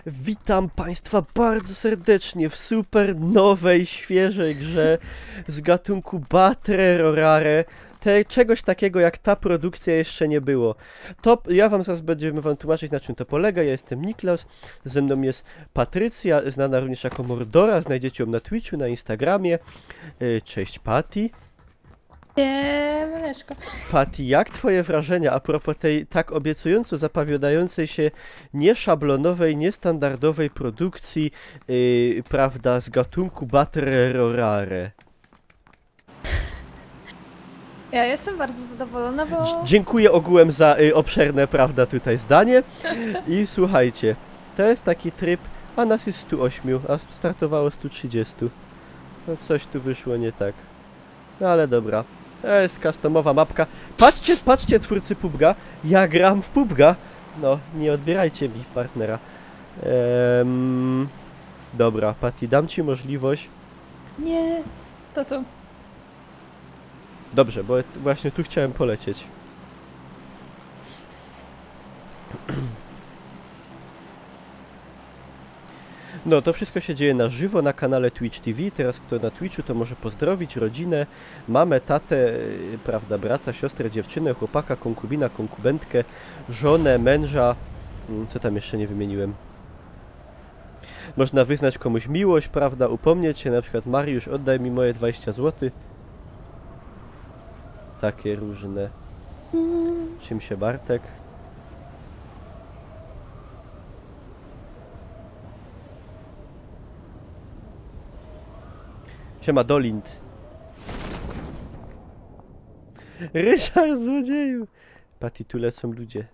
Witam Państwa bardzo serdecznie w super nowej, świeżej grze z gatunku Battle Royale. Czegoś takiego jak ta produkcja jeszcze nie było. Ja wam zaraz będziemy wam tłumaczyć, na czym to polega. Ja jestem Niklas, ze mną jest Patrycja, znana również jako Mordora. Znajdziecie ją na Twitchu, na Instagramie. Cześć Patty. Siemaneczko. Patty, jak twoje wrażenia a propos tej tak obiecująco zapowiadającej się nieszablonowej, niestandardowej produkcji, prawda, z gatunku Battle Royale? Ja jestem bardzo zadowolona, bo... Dziękuję ogółem za obszerne, prawda, tutaj zdanie. I słuchajcie, to jest taki tryb, a nas jest 108, a startowało 130. No coś tu wyszło nie tak. No ale dobra. To jest customowa mapka. Patrzcie twórcy PUBG'a. Ja gram w PUBG'a. No, nie odbierajcie mi partnera. Dobra, Patty, dam ci możliwość. Nie, to tu. Dobrze, bo właśnie tu chciałem polecieć. No, to wszystko się dzieje na żywo na kanale Twitch TV. Teraz kto na Twitchu, to może pozdrowić rodzinę, mamę, tatę, prawda, brata, siostrę, dziewczynę, chłopaka, konkubina, konkubentkę, żonę, męża. Co tam jeszcze nie wymieniłem? Można wyznać komuś miłość, prawda, upomnieć się, na przykład Mariusz, oddaj mi moje 20 zł. Takie różne. Czym się Bartek? Siema Dolind. Ryszard, złodzieju! Patty, tu lecą ludzie.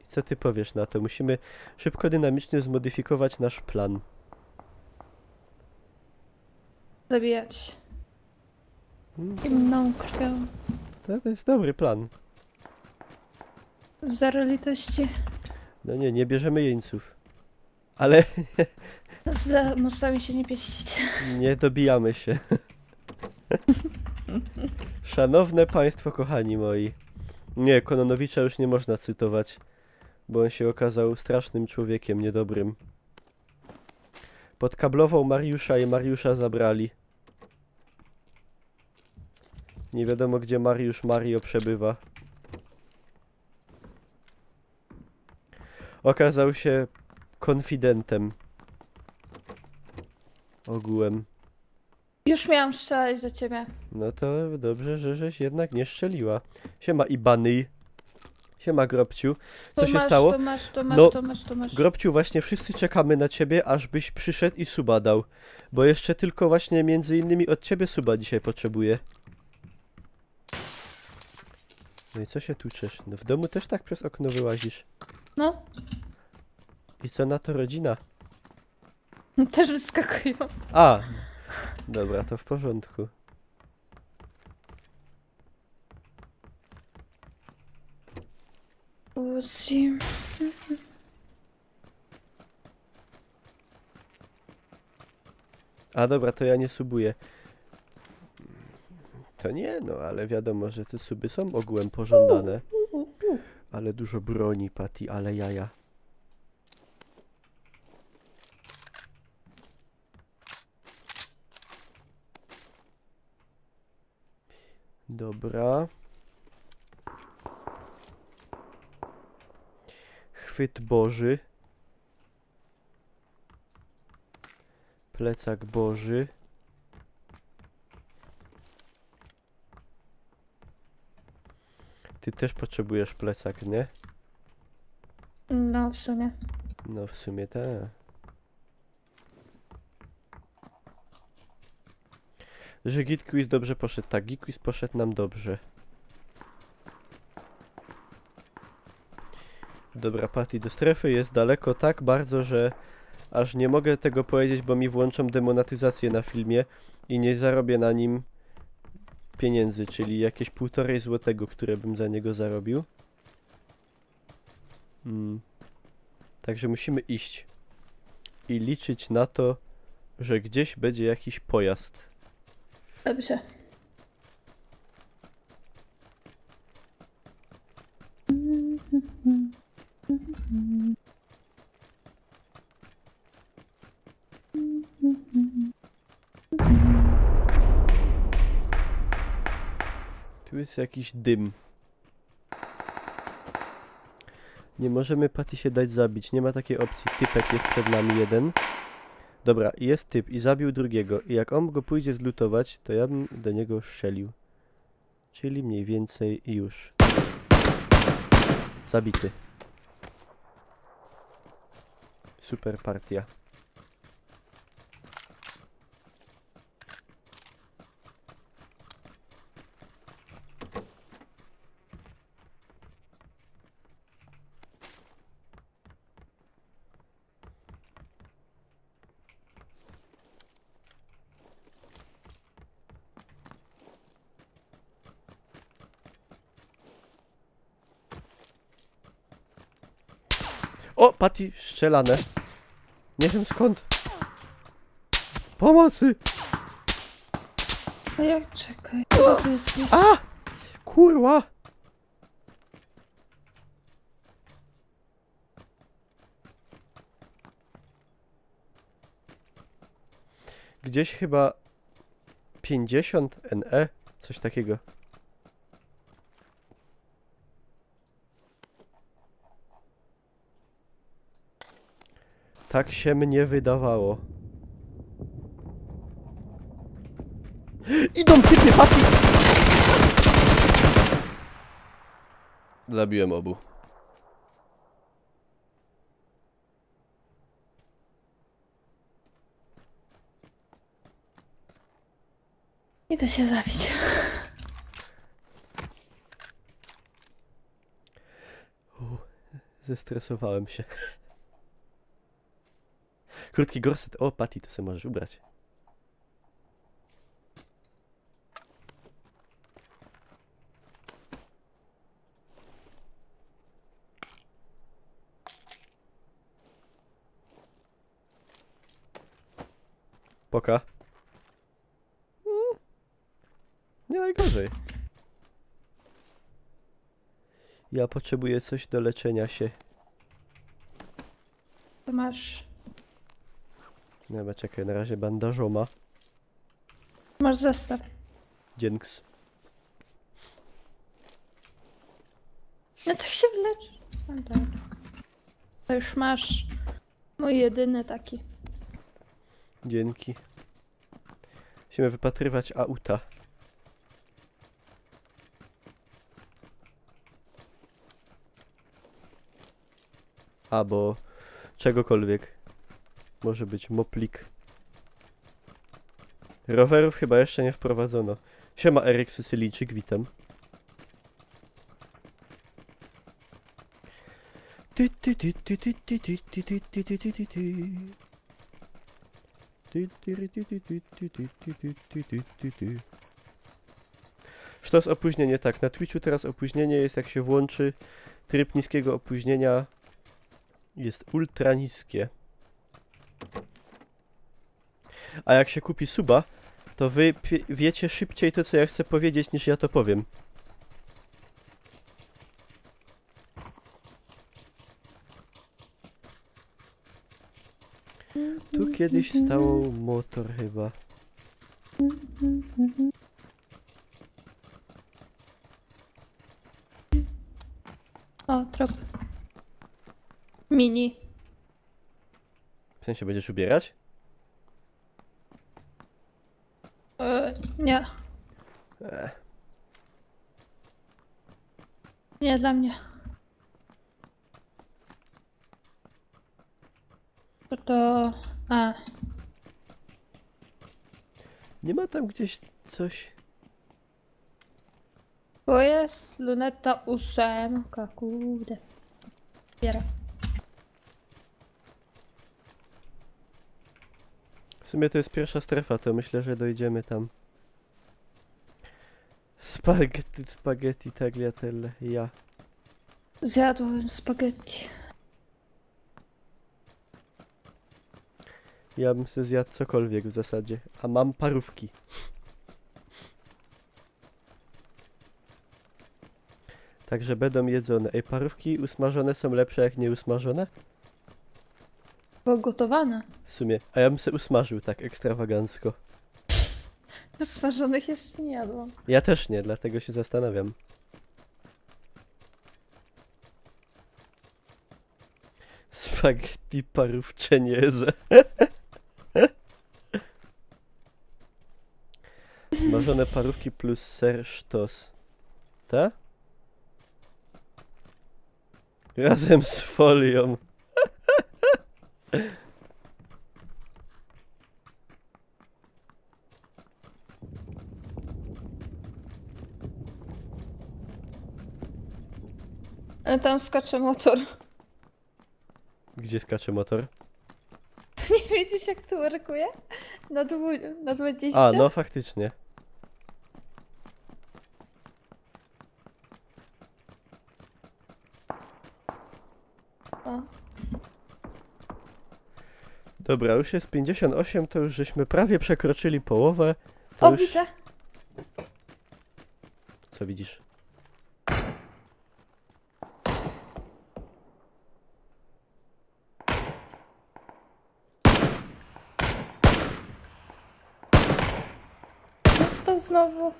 I co ty powiesz na to? Musimy szybko, dynamicznie zmodyfikować nasz plan. Zabijać. Inną krwią. To jest dobry plan. Zero litości. No nie bierzemy jeńców. Ale Za mostami się nie pieścić. nie dobijamy się. Szanowne państwo, kochani moi. Nie, Kononowicza już nie można cytować, bo on się okazał strasznym człowiekiem, niedobrym. Podkablował Mariusza i Mariusza zabrali. Nie wiadomo, gdzie Mario przebywa. Okazał się konfidentem. Ogółem. Już miałam strzelać do ciebie. No to dobrze, że żeś jednak nie strzeliła. Siema Ibany. Siema Grobciu. Co się stało? Tu masz, tu masz, No, tu masz, tu masz. Grobciu, właśnie wszyscy czekamy na ciebie, aż byś przyszedł i suba dał. Bo jeszcze tylko właśnie między innymi od ciebie suba dzisiaj potrzebuję. No i co się tłuczesz? No w domu też tak przez okno wyłazisz. No. I co na to rodzina? Też wyskakują. A! Dobra, to w porządku. Uzi. A dobra, to ja nie subuję. To nie, no ale wiadomo, że te suby są ogółem pożądane. Ale dużo broni, Patty, ale jaja. Dobra. Chwyt Boży. Plecak Boży. Ty też potrzebujesz plecak, nie? No, w sumie. No w sumie tak. Że Git Quiz dobrze poszedł. Tak, Git Quiz poszedł nam dobrze. Dobra, Patty, do strefy jest daleko tak bardzo, że aż nie mogę tego powiedzieć, bo mi włączą demonetyzację na filmie i nie zarobię na nim pieniędzy, czyli jakieś 1,5 złotego, które bym za niego zarobił. Także musimy iść i liczyć na to, że gdzieś będzie jakiś pojazd. Dobrze. Tu jest jakiś dym. Nie możemy Patty się dać zabić. Nie ma takiej opcji. Typek jest przed nami jeden. Dobra, jest typ i zabił drugiego. I jak on go pójdzie zlutować, to ja bym do niego strzelił. Czyli mniej więcej już. Zabity. Super partia. O, Patty, strzelane. Nie wiem skąd. Pomocy! A jak czekaj? Chyba tu jest gdzieś. A! Kurwa! Gdzieś chyba 50 NE, coś takiego. Tak się mnie wydawało. Idą typy, Patty! Zabiłem obu. Idę się zabić. Zestresowałem się. Krótki gorset. O, Patty, to sobie możesz ubrać. Poka. Nie najgorzej. Ja potrzebuję coś do leczenia się. To masz. Dobra, czekaj, na razie bandażoma. Masz zestaw. Dzięks. No tak się wyleczy. No dobra. To już masz mój jedyny taki. Dzięki. Musimy wypatrywać auta. Albo czegokolwiek. Może być moplik. Rowerów chyba jeszcze nie wprowadzono. Siema Eryk Sycylijczyk, witam. Sztos opóźnienie, tak. Na Twitchu teraz opóźnienie jest, jak się włączy tryb niskiego opóźnienia, jest ultra niskie. A jak się kupi suba, to wy wiecie szybciej to, co ja chcę powiedzieć, niż ja to powiem. Tu kiedyś stał motor chyba. O, trop. Mini. W sensie będziesz ubierać? Nie. Nie dla mnie. To... A. Nie ma tam gdzieś coś... Bo jest luneta 8. Kurde. Biera. W sumie to jest pierwsza strefa, to myślę, że dojdziemy tam. Spaghetti tagliatelle, ja. Zjadłem spaghetti. Ja bym sobie zjadł cokolwiek w zasadzie, a mam parówki. Także będą jedzone. Ej, parówki usmażone są lepsze jak nieusmażone? Bo gotowane. W sumie, a ja bym se usmażył tak ekstrawagancko. Smażonych jeszcze nie jadłam. Ja też nie, dlatego się zastanawiam. Spaghetti parówczenieze. Smażone parówki plus ser sztos. Ta? Razem z folią. Tam skacze motor. Gdzie skacze motor? Nie widzisz jak tu workuje? Na 20? A, no faktycznie. O. Dobra, już jest 58, to już żeśmy prawie przekroczyli połowę. To O, już... widzę. Co widzisz? Dostał znowu.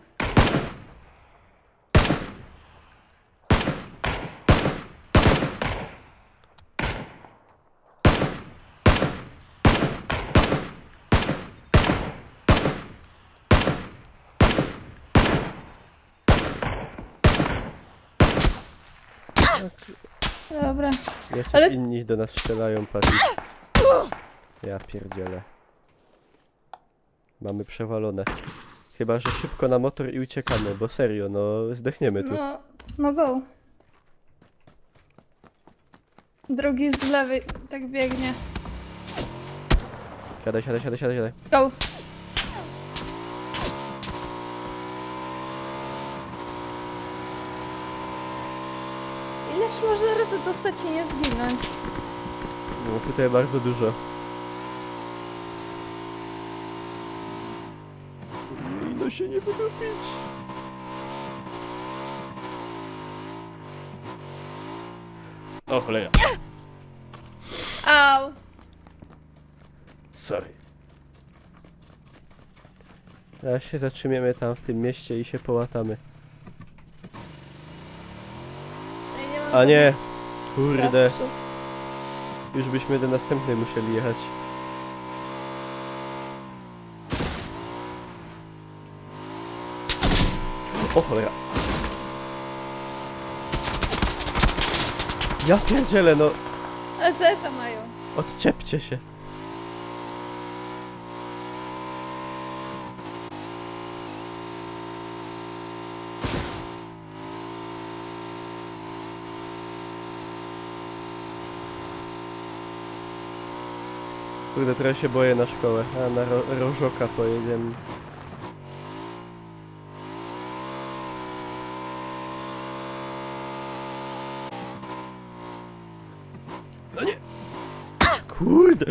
Dobra. Jacyś Ale- inni do nas strzelają, patrz. Ja pierdzielę. Mamy przewalone. Chyba, że szybko na motor i uciekamy, bo serio, no zdechniemy tu. No go. Drugi z lewej tak biegnie. Siadaj, siadaj, siadaj, siadaj, siadaj. Go. Ileż można razy dostać i nie zginąć? No tutaj bardzo dużo. No się nie wydupić. O cholera. Au. Sorry. Teraz się zatrzymiemy tam w tym mieście i się połatamy. Ej, nie mam A nie! żadnych Kurde, krawców. już byśmy do następnej musieli jechać. O cholera. Ja pierdzielę, no SS-a mają. odczepcie się. Kurde, teraz się boję na szkołę. A na Rożoka pojedziemy. No nie! Kurde!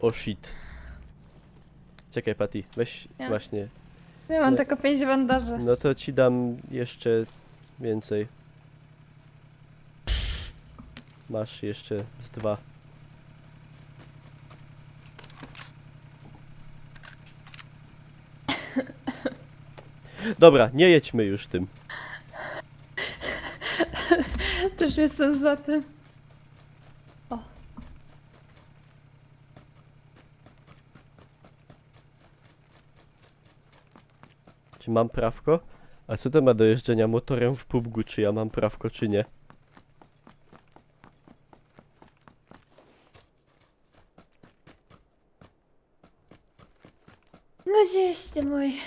O shit. Czekaj, Patty, weź Ja. właśnie. Ja mam Nie. tylko 5 bandaży. No to ci dam jeszcze więcej. Masz jeszcze z 2. Dobra, nie jedźmy już tym. Też jestem za tym. O. Czy mam prawko? A co to ma do jeżdżenia motorem w PUBG? Czy ja mam prawko, czy nie? No gdzieś ty mój.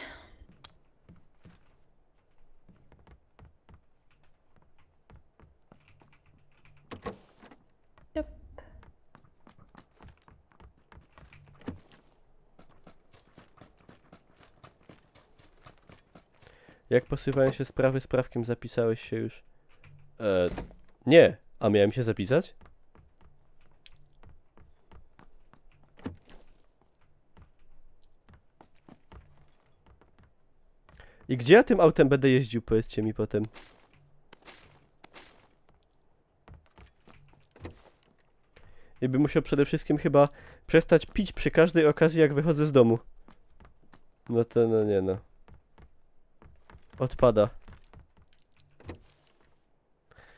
Yep. Jak posywają się sprawy, z prawkiem zapisałeś się już? Nie. A miałem się zapisać? I gdzie ja tym autem będę jeździł, powiedzcie mi potem. I bym musiał przede wszystkim chyba przestać pić przy każdej okazji, jak wychodzę z domu. No to no nie no. Odpada.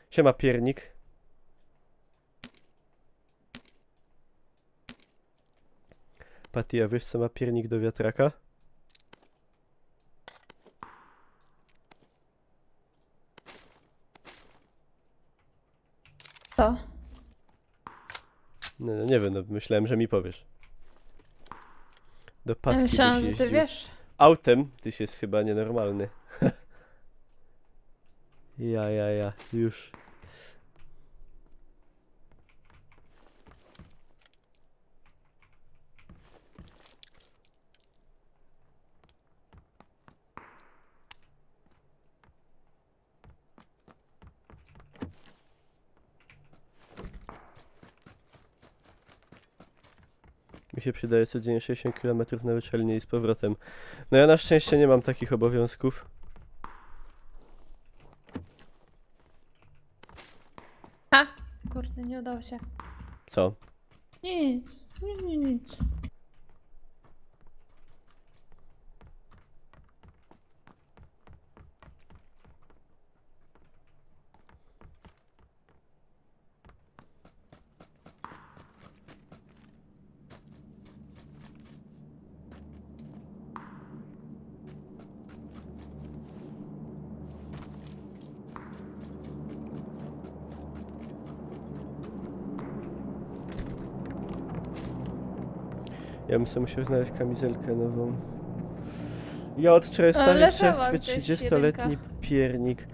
Siema piernik. Patty, a wiesz co ma piernik do wiatraka? Co? No, no nie wiem, no myślałem, że mi powiesz. Do Ja Patki myślałam, byś że ty jeździł. wiesz. Autem? Tyś jest chyba nienormalny. Ja, już. Mi się przydaje codziennie 60 km na uczelnię i z powrotem. No ja na szczęście nie mam takich obowiązków. Ha! Kurde, nie udało się. Co? Nic. Nic. Ja bym sobie musiał znaleźć kamizelkę nową. Ja od wczoraj stary leżała czerstwy gdzieś 30-letni piernik.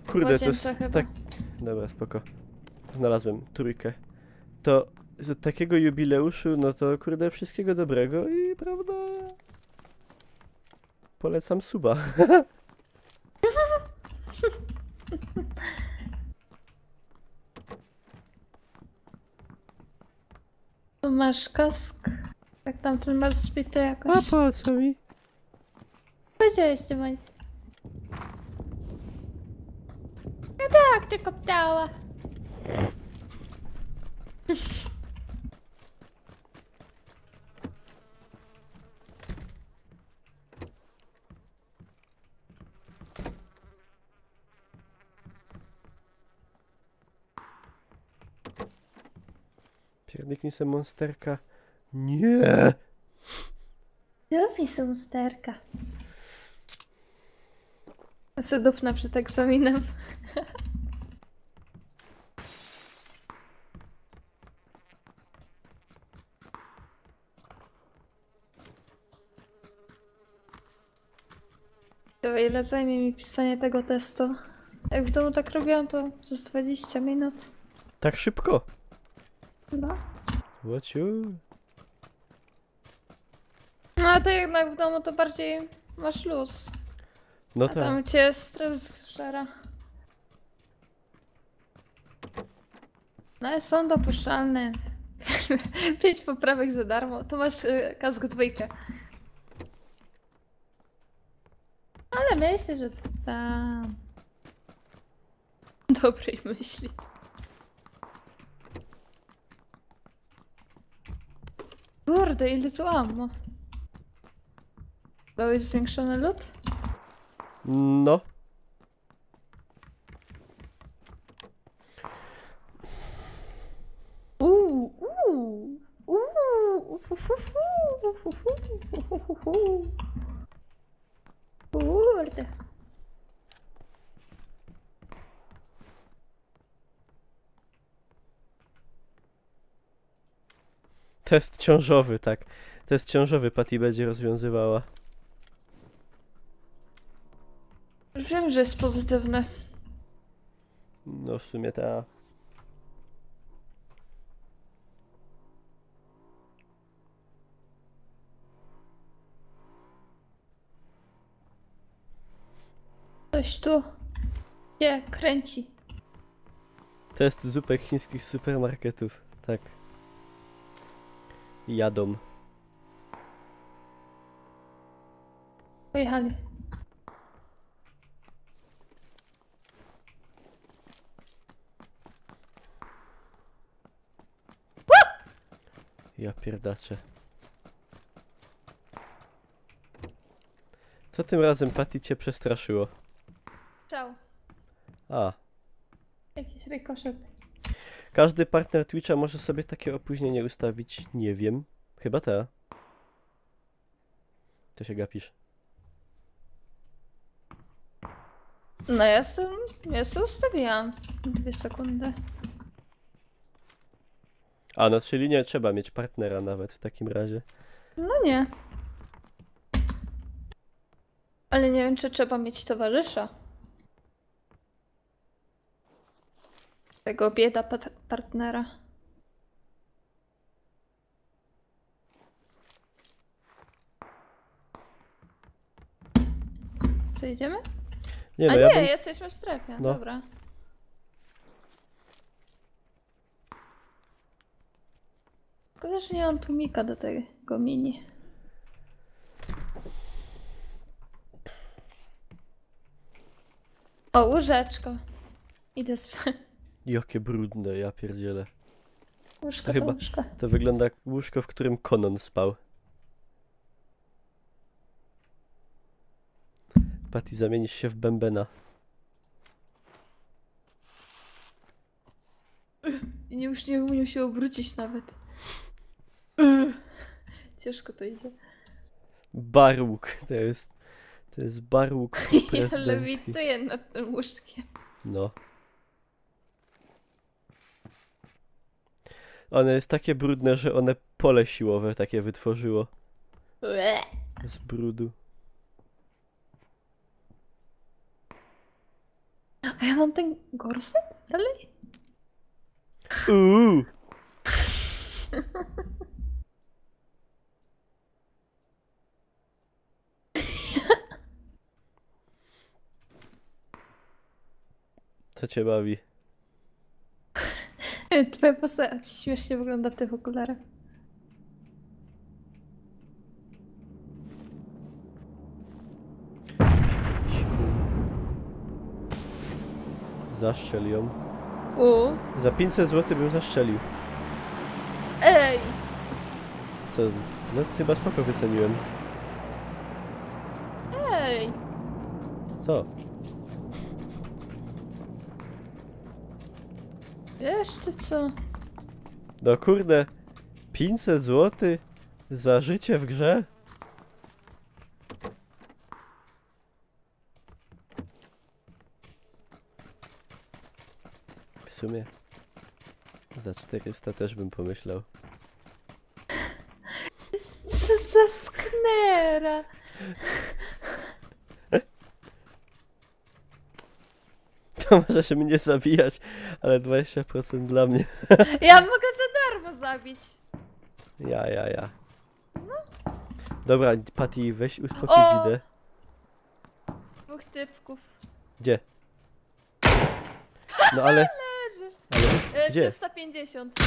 Kurde, to jest łazience chyba. tak... Dobra, spoko. Znalazłem trójkę. To z takiego jubileuszu, no to kurde wszystkiego dobrego i prawda... Polecam suba. Tu masz kask. Jak tamten masz zbity A jakoś. po co mi? Powiedziałeś, Tymon. No tak, tylko ptała. Pierdyknij se monsterka. Nie! Lubię są lusterka. Ja se dupnę przed egzaminem. To ile zajmie mi pisanie tego testu? Jak w domu tak robiłam, to przez 20 minut. Tak szybko? No. What you? No a ty jednak w domu to bardziej masz luz. No A tak. tam cię stres żera. No ale są dopuszczalne. 5 poprawek za darmo. Tu masz kask dwójkę. Ale myślę, że tam. Dobrej myśli. Kurde, ile tu ammo. Byłeś zwiększony lód? No. Kurde. Test ciążowy, tak. Test ciążowy Patty będzie rozwiązywała. Wiem, że jest pozytywny. No w sumie ta. Coś tu się kręci. Test zupek chińskich supermarketów. Tak. Jadą. Pojechali. Ja pierdaczę. Co tym razem Patty cię przestraszyło? Ciao. A. Jakiś rykoszet. Każdy partner Twitcha może sobie takie opóźnienie ustawić. Nie wiem. Chyba ta. To się gapisz. No ja sobie ustawiłam 2 sekundy. A, no czyli nie trzeba mieć partnera nawet w takim razie. No nie. Ale nie wiem, czy trzeba mieć towarzysza. Tego bieda partnera. Co, idziemy? Nie, no A ja nie, bym... jesteśmy w strefie. No. Dobra. Szkoda, że nie mam tłumika do tego mini. O, łóżeczko. Idę spać. Jakie brudne, ja pierdzielę. Łóżko To chyba- łóżko. To wygląda jak łóżko, w którym Conan spał. Patty, zamienisz się w bębena. Już nie umiem się obrócić nawet. Ciężko to idzie. Barłuk, to jest barłuk Ja prezydencki. lewituję nad tym łóżkiem. No. One jest takie brudne, że one pole siłowe takie wytworzyło. Ue. Z brudu. A ja mam ten gorset dalej? Uuu! Co cię bawi? Twoja postać śmiesznie wygląda w tych okularach. Zaszczel ją. U. Za 500 zł bym zaszczelił. Ej! Co? No chyba spoko wyceniłem. Ej! Co? Wiesz ty co? No kurde. 500 zł za życie w grze? W sumie za 400 też bym pomyślał. Co za sknera! To możesz mnie zabijać, ale 20% dla mnie. Ja mogę za darmo zabić. Ja. Dobra, Patty, weź uspokój O! dzidę. 2 typków. Gdzie? No ale... Leży. Ale gdzie? 350.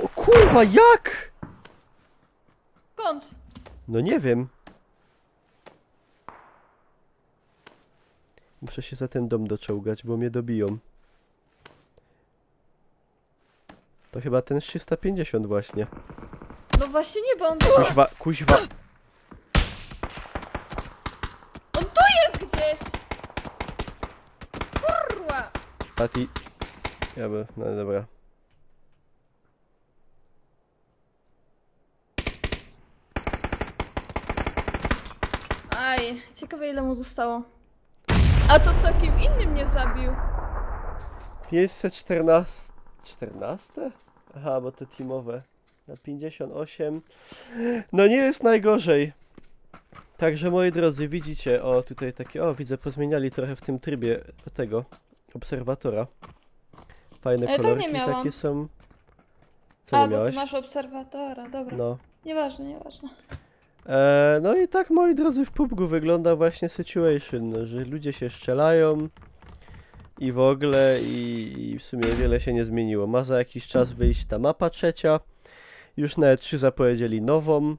O kurwa, jak? Skąd? No nie wiem. Muszę się za ten dom doczołgać, bo mnie dobiją. To chyba ten 350 właśnie. No właśnie nie, bo on Kuźwa. On tu jest gdzieś! Kurwa! Patty. No dobra. Aj, ciekawe ile mu zostało. A to co, kim innym mnie zabił? 514... 14? Aha, bo to teamowe. Na 58. No nie jest najgorzej. Także moi drodzy, widzicie, o tutaj takie, o widzę, pozmieniali trochę w tym trybie tego obserwatora. Fajne Ale tak kolorki nie miałam. takie są. Co A, nie bo miałeś? ty masz obserwatora, dobra. No. Nieważne. No i tak, moi drodzy, w PUBG wygląda właśnie situation, że ludzie się strzelają i w ogóle i w sumie wiele się nie zmieniło. Ma za jakiś czas wyjść ta mapa trzecia. Już nawet 3 zapowiedzieli nową.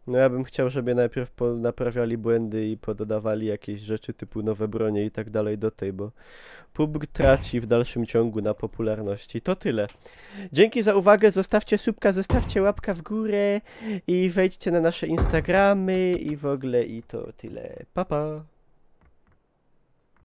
No ja bym chciał, żeby najpierw naprawiali błędy i pododawali jakieś rzeczy typu nowe bronie i tak dalej do tej, bo PUBG traci w dalszym ciągu na popularności. To tyle. Dzięki za uwagę, zostawcie subka, zostawcie łapka w górę i wejdźcie na nasze Instagramy i w ogóle i to tyle. Pa pa!